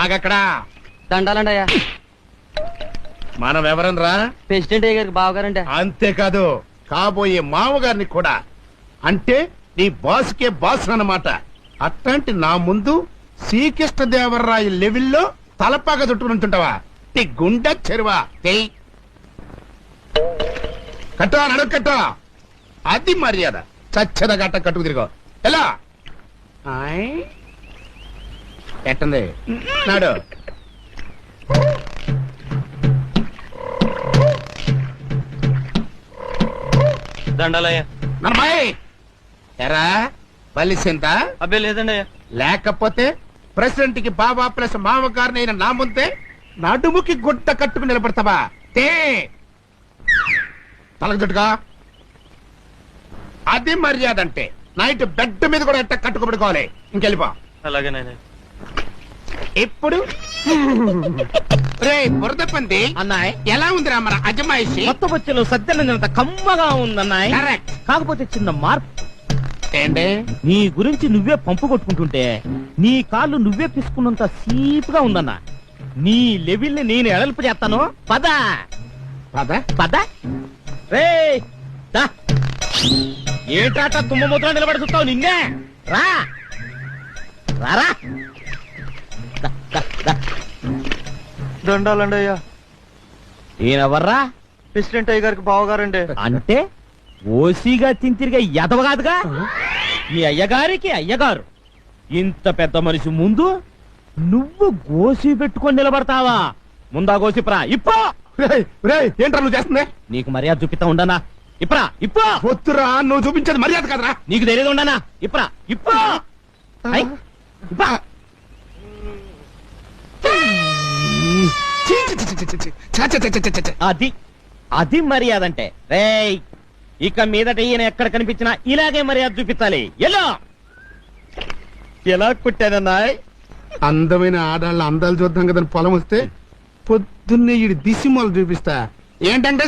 ఆగక్కడా దండాలండి అయ్యా. మనం ఎవరనరా? ప్రెసిడెంట్ అయ్య గారికి బావగారండి. అంతేకాదు కాబోయే మామగారిని కూడా. అంటే నీ బాస్కే బాస్ అన్నమాట. అట్లాంటి నా ముందు శ్రీకృష్ణదేవరాయ లెవెల్లో తలపాగా చుట్టుకుంటుంటావా? నీ గుండె చెరువా తెయ్ కట్టా నడుగు కట్టా. అది మర్యాద. చచ్చద గట్ట కట్టుకు తిరిగో ఎలా ఎట్టంది నాడు. దండాలయ్యా. నర్మాయ్ ఎరా బలిసింత అబ్బే లేదండి అయ్యా. లేకపోతే ప్రెసిడెంట్ కి బాబా ప్లస్ మామగారిని అయిన నా ముందే నడుముకి గుడ్డ కట్టుకుని నిలబడతావా? తే తలకు జుట్టుగా. అది మర్యాద అంటే. నైట్ బెడ్ మీద కూడా ఎట్ట కట్టుకోబడుకోవాలి. ఇంకెళ్ళిపో. అలాగేనండి. ఇప్పుడు రే బురద పంది అన్నాయ్ ఎలా ఉందిరా మన అజమాయిషి? కొత్త బొచ్చెలు సత్యనంత కమ్మగా ఉందన్నాయ్. కరెక్ట్. కాకపోతే చిన్న మార్పు. ఏంటి? నీ గురించి నువ్వే పంపు కొట్టుకుంటుంటే నీ కాళ్ళు నువ్వే పిసుకున్నంత సీపుగా ఉందన్నా. నీ లెవెల్ ని నేను ఎడల్పు చేస్తాను. పద పద పద రే దా. ఏటాట తుమ్మ ముద్ర నిలబడి చూస్తావు నిన్నే. రా రారా. దండాలండి అయ్యా. ఈయనెవర్రా? ప్రెసిడెంట్ అయ్య గారికి బావగారండి. అంటే ఓసీగా తింతిరిగా ఎదవగాదుగా. మీ అయ్యగారికి అయ్యగారు. ఇంత పెద్ద మనిషి ముందు నువ్వు గోసి పెట్టుకొని నిలబడతావా? ముందా గోసిప్రా ఇప్పో. ఏంట్రా నువ్వు చేస్తుంది? నీకు మర్యాద చూపిస్తా ఉండనా? ఇప్రా ఇప్పో. వద్దురా, నువ్వు చూపించేది మర్యాద కదరా. నీకు తెలియదు ఉండనా? ఇప్రా ఇప్పో. ఐ, ఇప్పా. ఛీ, ఛీ, ఛీ, ఛీ, ఛీ, ఛీ. ఛ, ఛ, ఛ, ఛ, ఛ, ఛ. అది అది మర్యాద అంటే. రేయ్ ఇక మీదట ఈయన ఎక్కడ కనిపించినా ఇలాగే మర్యాద చూపించాలి. ఎలా ఎలా కుట్టానన్నాయ్? అందమైన ఆడాళ్ళ అందాలు చూద్దాం కదా పొలం వస్తే పొద్దున్నే ఈ దిశమలు చూపిస్తా. ఏంటంటే